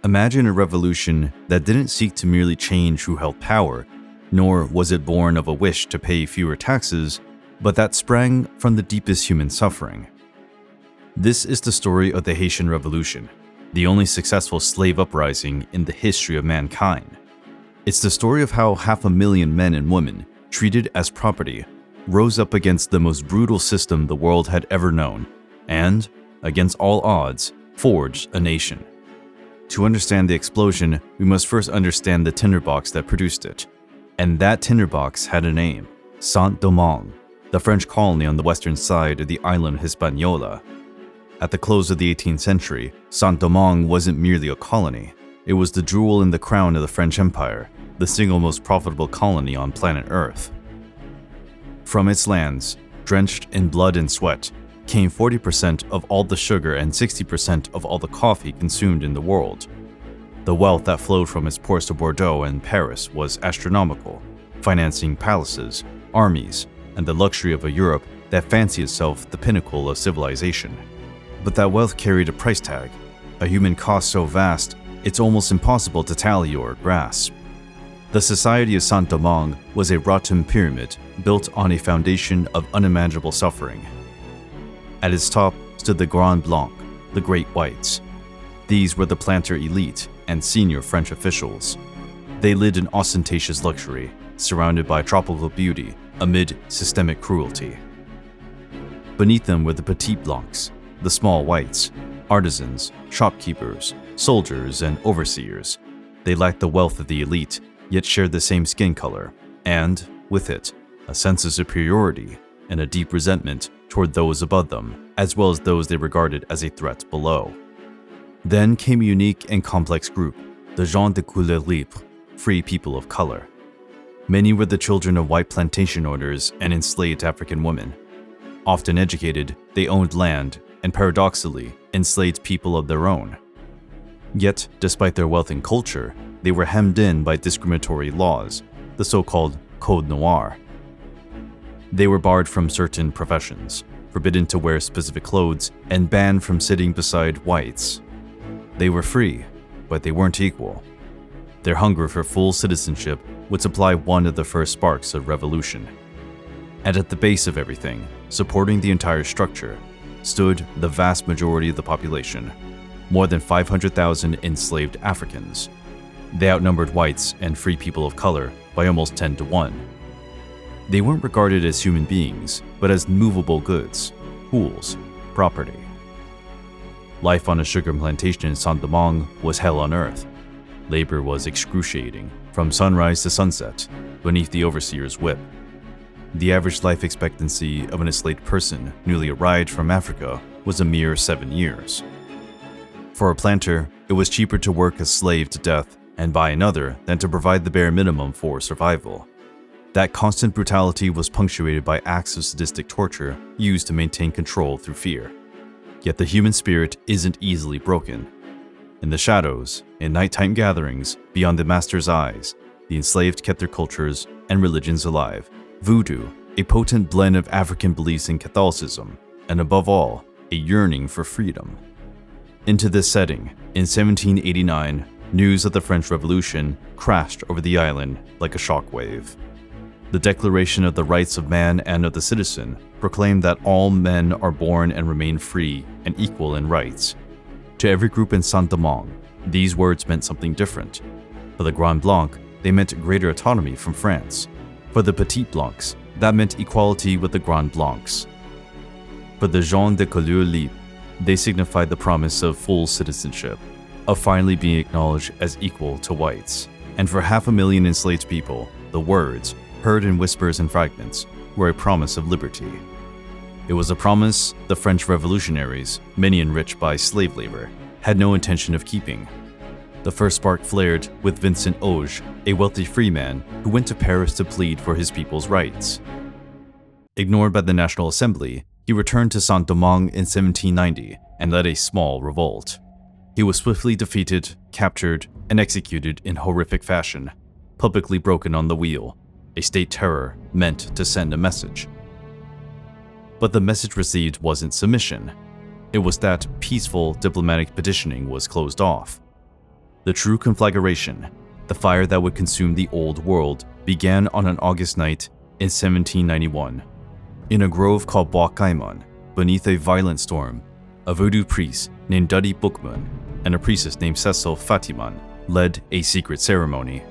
Imagine a revolution that didn't seek to merely change who held power, nor was it born of a wish to pay fewer taxes, but that sprang from the deepest human suffering. This is the story of the Haitian Revolution, the only successful slave uprising in the history of mankind. It's the story of how 500,000 men and women, treated as property, rose up against the most brutal system the world had ever known, and, against all odds, forged a nation. To understand the explosion, we must first understand the tinderbox that produced it. And that tinderbox had a name, Saint-Domingue, the French colony on the western side of the island Hispaniola. At the close of the 18th century, Saint-Domingue wasn't merely a colony. It was the jewel in the crown of the French Empire, the single most profitable colony on planet Earth. From its lands, drenched in blood and sweat, came 40% of all the sugar and 60% of all the coffee consumed in the world. The wealth that flowed from its ports of Bordeaux and Paris was astronomical, financing palaces, armies, and the luxury of a Europe that fancied itself the pinnacle of civilization. But that wealth carried a price tag, a human cost so vast, it's almost impossible to tally or grasp. The society of Saint-Domingue was a rotten pyramid built on a foundation of unimaginable suffering. At its top stood the Grand Blanc, the Great Whites. These were the planter elite and senior French officials. They lived in ostentatious luxury, surrounded by tropical beauty amid systemic cruelty. Beneath them were the Petit Blancs, the small whites, artisans, shopkeepers, soldiers, and overseers. They lacked the wealth of the elite, yet shared the same skin color, and, with it, a sense of superiority and a deep resentment toward those above them, as well as those they regarded as a threat below. Then came a unique and complex group, the gens de couleur libre, free people of color. Many were the children of white plantation owners and enslaved African women. Often educated, they owned land and paradoxically enslaved people of their own. Yet, despite their wealth and culture, they were hemmed in by discriminatory laws, the so-called Code Noir. They were barred from certain professions, forbidden to wear specific clothes, and banned from sitting beside whites. They were free, but they weren't equal. Their hunger for full citizenship would supply one of the first sparks of revolution. And at the base of everything, supporting the entire structure, stood the vast majority of the population, more than 500,000 enslaved Africans. They outnumbered whites and free people of color by almost 10 to 1. They weren't regarded as human beings, but as movable goods, tools, property. Life on a sugar plantation in Saint-Domingue was hell on earth. Labor was excruciating, from sunrise to sunset, beneath the overseer's whip. The average life expectancy of an enslaved person newly arrived from Africa was a mere 7 years. For a planter, it was cheaper to work a slave to death and buy another than to provide the bare minimum for survival. That constant brutality was punctuated by acts of sadistic torture used to maintain control through fear. Yet the human spirit isn't easily broken. In the shadows, in nighttime gatherings, beyond the master's eyes, the enslaved kept their cultures and religions alive. Voodoo, a potent blend of African beliefs and Catholicism, and above all, a yearning for freedom. Into this setting, in 1789, news of the French Revolution crashed over the island like a shockwave. The Declaration of the Rights of Man and of the Citizen proclaimed that all men are born and remain free and equal in rights. To every group in Saint-Domingue, these words meant something different. For the Grand Blanc, they meant greater autonomy from France. For the Petit Blancs, that meant equality with the Grand Blancs. For the gens de couleur libre, they signified the promise of full citizenship, of finally being acknowledged as equal to whites. And for 500,000 enslaved people, the words, heard in whispers and fragments, were a promise of liberty. It was a promise the French revolutionaries, many enriched by slave labor, had no intention of keeping. The first spark flared with Vincent Auge, a wealthy freeman who went to Paris to plead for his people's rights. Ignored by the National Assembly, he returned to Saint-Domingue in 1790 and led a small revolt. He was swiftly defeated, captured, and executed in horrific fashion, publicly broken on the wheel, a state terror meant to send a message. But the message received wasn't submission. It was that peaceful diplomatic petitioning was closed off. The true conflagration, the fire that would consume the old world, began on an August night in 1791. In a grove called Bois Caimon, beneath a violent storm, a voodoo priest named Duddy Bookman and a priestess named Cecil Fatiman led a secret ceremony.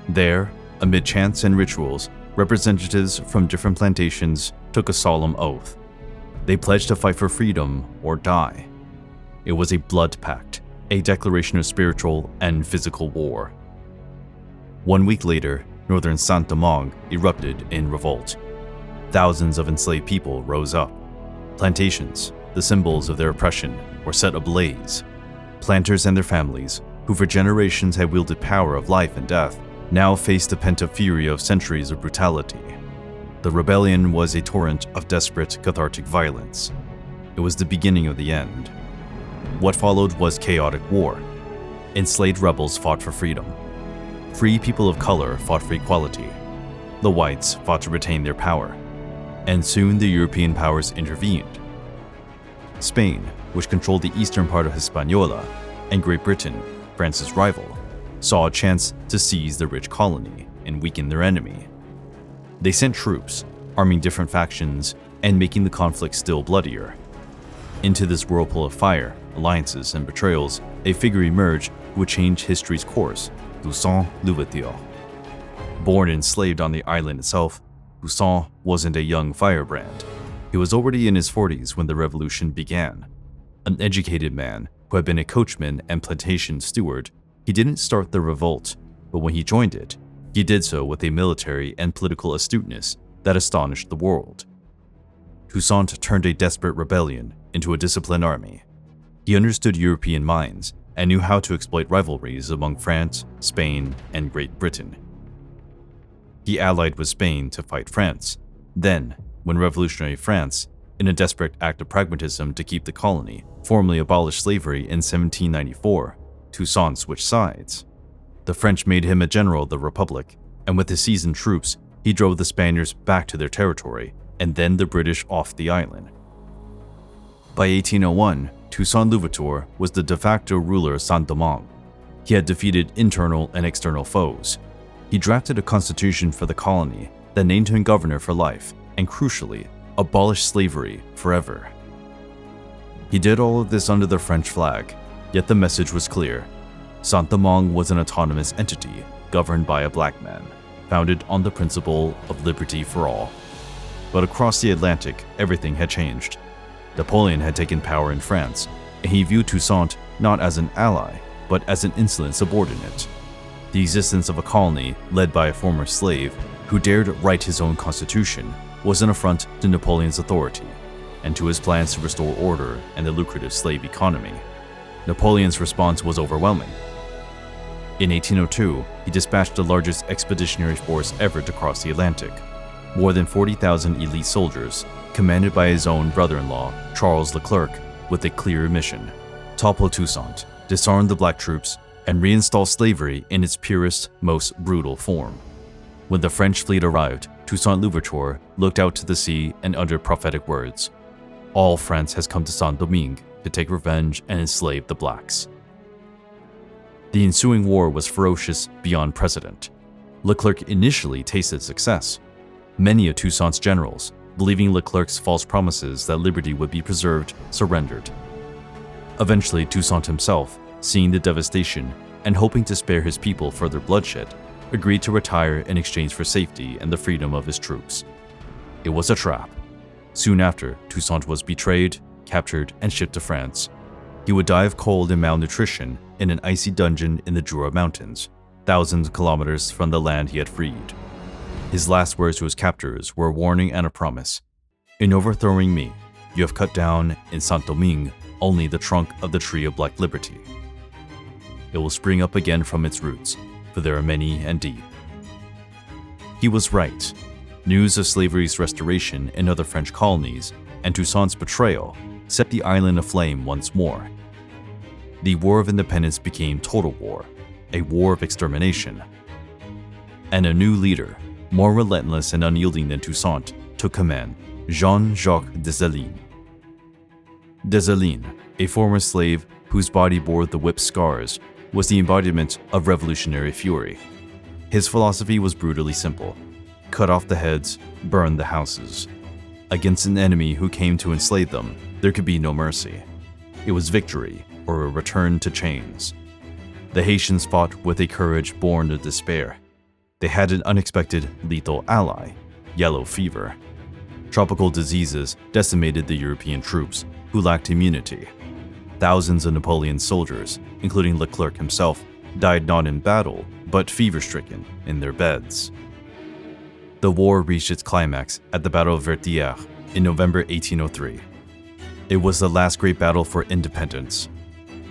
There, amid chants and rituals, representatives from different plantations took a solemn oath. They pledged to fight for freedom or die. It was a blood pact, a declaration of spiritual and physical war. 1 week later, northern Saint-Domingue erupted in revolt. Thousands of enslaved people rose up. Plantations, the symbols of their oppression, were set ablaze. Planters and their families, who for generations had wielded power of life and death, now faced the pent-up fury of centuries of brutality. The rebellion was a torrent of desperate, cathartic violence. It was the beginning of the end. What followed was chaotic war. Enslaved rebels fought for freedom. Free people of color fought for equality. The whites fought to retain their power. And soon the European powers intervened. Spain, which controlled the eastern part of Hispaniola, and Great Britain, France's rival, saw a chance to seize the rich colony and weaken their enemy. They sent troops, arming different factions and making the conflict still bloodier. Into this whirlpool of fire, alliances, and betrayals, a figure emerged who would change history's course: Toussaint Louverture. Born enslaved on the island itself, Toussaint wasn't a young firebrand. He was already in his 40s when the revolution began. An educated man who had been a coachman and plantation steward, he didn't start the revolt, but when he joined it, he did so with a military and political astuteness that astonished the world. Toussaint turned a desperate rebellion into a disciplined army. He understood European minds and knew how to exploit rivalries among France, Spain, and Great Britain. He allied with Spain to fight France. Then, when revolutionary France, in a desperate act of pragmatism to keep the colony, formally abolished slavery in 1794, Toussaint switched sides. The French made him a general of the Republic, and with his seasoned troops, he drove the Spaniards back to their territory, and then the British off the island. By 1801, Toussaint Louverture was the de facto ruler of Saint-Domingue. He had defeated internal and external foes. He drafted a constitution for the colony that named him governor for life, and crucially, abolished slavery forever. He did all of this under the French flag, yet the message was clear. Saint-Domingue was an autonomous entity governed by a black man, founded on the principle of liberty for all. But across the Atlantic, everything had changed. Napoleon had taken power in France, and he viewed Toussaint not as an ally, but as an insolent subordinate. The existence of a colony led by a former slave who dared write his own constitution was an affront to Napoleon's authority and to his plans to restore order and the lucrative slave economy. Napoleon's response was overwhelming. In 1802, he dispatched the largest expeditionary force ever to cross the Atlantic. More than 40,000 elite soldiers, commanded by his own brother-in-law, Charles Leclerc, with a clear mission: topple Toussaint, disarm the black troops, and reinstall slavery in its purest, most brutal form. When the French fleet arrived, Toussaint Louverture looked out to the sea and uttered prophetic words: "All France has come to Saint-Domingue to take revenge and enslave the blacks." The ensuing war was ferocious beyond precedent. Leclerc initially tasted success. Many of Toussaint's generals, believing Leclerc's false promises that liberty would be preserved, surrendered. Eventually, Toussaint himself, seeing the devastation and hoping to spare his people further bloodshed, agreed to retire in exchange for safety and the freedom of his troops. It was a trap. Soon after, Toussaint was betrayed, captured, and shipped to France. He would die of cold and malnutrition in an icy dungeon in the Jura Mountains, thousands of kilometers from the land he had freed. His last words to his captors were a warning and a promise: "In overthrowing me, you have cut down in Saint-Domingue only the trunk of the tree of black liberty. It will spring up again from its roots, for there are many and deep." He was right. News of slavery's restoration in other French colonies and Toussaint's betrayal set the island aflame once more. The War of Independence became total war, a war of extermination. And a new leader, more relentless and unyielding than Toussaint, took command: Jean-Jacques Dessalines. Dessalines, a former slave whose body bore the whip scars, was the embodiment of revolutionary fury. His philosophy was brutally simple: cut off the heads, burn the houses. Against an enemy who came to enslave them, there could be no mercy. It was victory or a return to chains. The Haitians fought with a courage born of despair. They had an unexpected, lethal ally: yellow fever. Tropical diseases decimated the European troops, who lacked immunity. Thousands of Napoleon's soldiers, including Leclerc himself, died not in battle, but fever-stricken in their beds. The war reached its climax at the Battle of Vertières in November 1803. It was the last great battle for independence.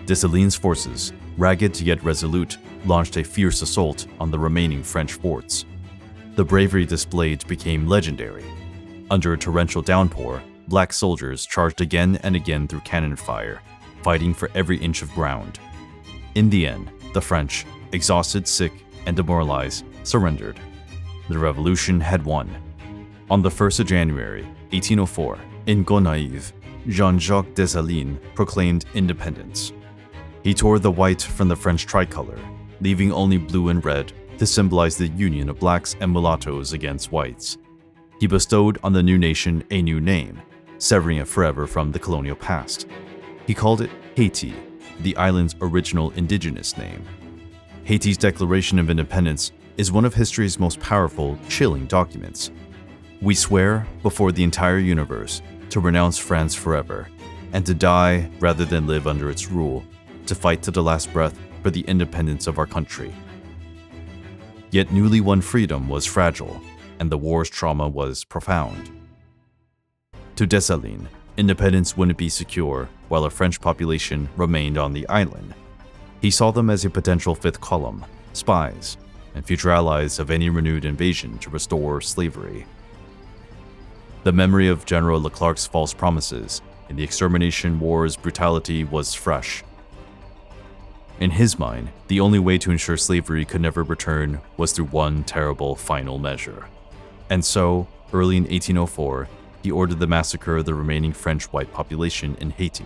Dessalines' forces, ragged yet resolute, launched a fierce assault on the remaining French forts. The bravery displayed became legendary. Under a torrential downpour, black soldiers charged again and again through cannon fire, fighting for every inch of ground. In the end, the French, exhausted, sick, and demoralized, surrendered. The revolution had won. On the 1st of January, 1804, in Gonaïves, Jean-Jacques Dessalines proclaimed independence. He tore the white from the French tricolor, leaving only blue and red to symbolize the union of blacks and mulattoes against whites. He bestowed on the new nation a new name, severing it forever from the colonial past. He called it Haiti, the island's original indigenous name. Haiti's Declaration of Independence is one of history's most powerful, chilling documents. We swear before the entire universe to renounce France forever, and to die rather than live under its rule, to fight to the last breath for the independence of our country. Yet newly won freedom was fragile, and the war's trauma was profound. To Dessalines, independence wouldn't be secure while a French population remained on the island. He saw them as a potential fifth column, spies, and future allies of any renewed invasion to restore slavery. The memory of General Leclerc's false promises in the extermination war's brutality was fresh. In his mind, the only way to ensure slavery could never return was through one terrible final measure. And so, early in 1804, he ordered the massacre of the remaining French white population in Haiti.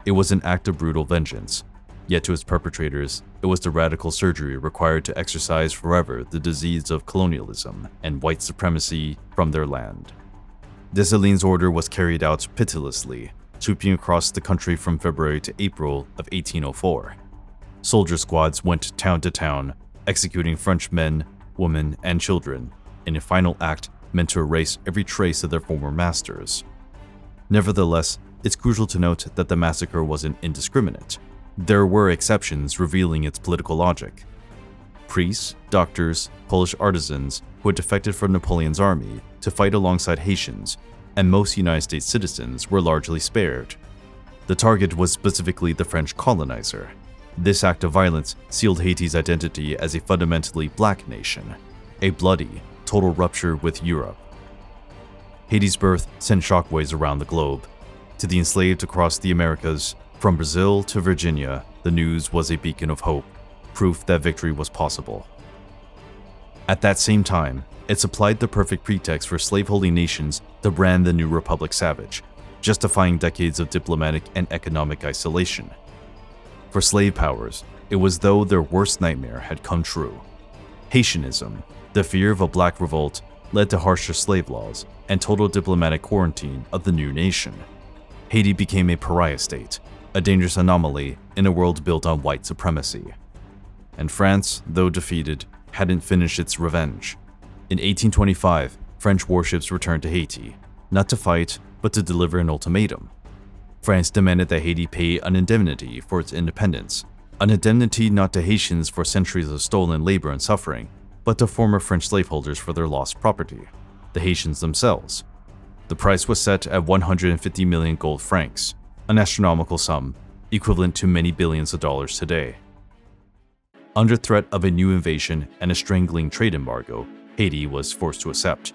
It was an act of brutal vengeance, yet to its perpetrators, it was the radical surgery required to exorcise forever the disease of colonialism and white supremacy from their land. Dessalines' order was carried out pitilessly, sweeping across the country from February to April of 1804. Soldier squads went town to town, executing French men, women, and children, in a final act meant to erase every trace of their former masters. Nevertheless, it's crucial to note that the massacre wasn't indiscriminate. There were exceptions revealing its political logic. Priests, doctors, Polish artisans who had defected from Napoleon's army to fight alongside Haitians, and most United States citizens were largely spared. The target was specifically the French colonizer. This act of violence sealed Haiti's identity as a fundamentally black nation, a bloody, total rupture with Europe. Haiti's birth sent shockwaves around the globe. To the enslaved across the Americas, from Brazil to Virginia, the news was a beacon of hope, proof that victory was possible. At that same time, it supplied the perfect pretext for slaveholding nations to brand the new republic savage, justifying decades of diplomatic and economic isolation. For slave powers, it was as though their worst nightmare had come true. Haitianism, the fear of a black revolt, led to harsher slave laws and total diplomatic quarantine of the new nation. Haiti became a pariah state, a dangerous anomaly in a world built on white supremacy. And France, though defeated, hadn't finished its revenge. In 1825, French warships returned to Haiti, not to fight, but to deliver an ultimatum. France demanded that Haiti pay an indemnity for its independence, an indemnity not to Haitians for centuries of stolen labor and suffering, but to former French slaveholders for their lost property, the Haitians themselves. The price was set at 150 million gold francs, an astronomical sum, equivalent to many billions of dollars today. Under threat of a new invasion and a strangling trade embargo, Haiti was forced to accept.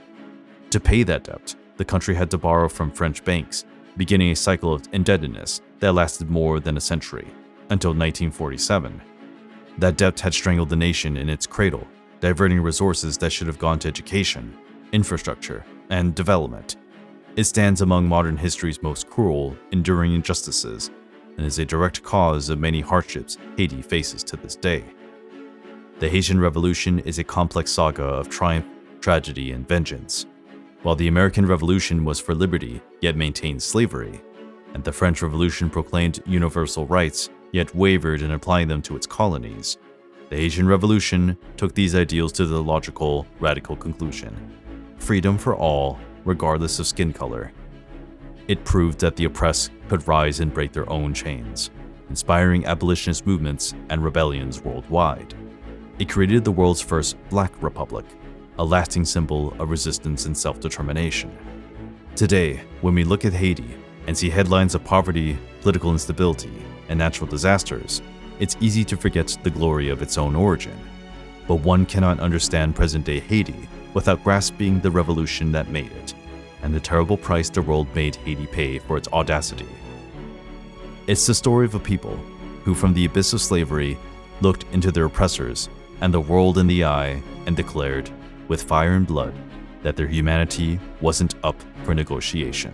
To pay that debt, the country had to borrow from French banks, beginning a cycle of indebtedness that lasted more than a century, until 1947. That debt had strangled the nation in its cradle, diverting resources that should have gone to education, infrastructure, and development. It stands among modern history's most cruel, enduring injustices, and is a direct cause of many hardships Haiti faces to this day. The Haitian Revolution is a complex saga of triumph, tragedy, and vengeance. While the American Revolution was for liberty, yet maintained slavery, and the French Revolution proclaimed universal rights, yet wavered in applying them to its colonies, the Haitian Revolution took these ideals to the logical, radical conclusion: freedom for all, regardless of skin color. It proved that the oppressed could rise and break their own chains, inspiring abolitionist movements and rebellions worldwide. It created the world's first Black Republic, a lasting symbol of resistance and self-determination. Today, when we look at Haiti and see headlines of poverty, political instability, and natural disasters, it's easy to forget the glory of its own origin. But one cannot understand present-day Haiti without grasping the revolution that made it, and the terrible price the world made Haiti pay for its audacity. It's the story of a people who, from the abyss of slavery, looked into their oppressors and the world in the eye and declared, with fire and blood, that their humanity wasn't up for negotiation.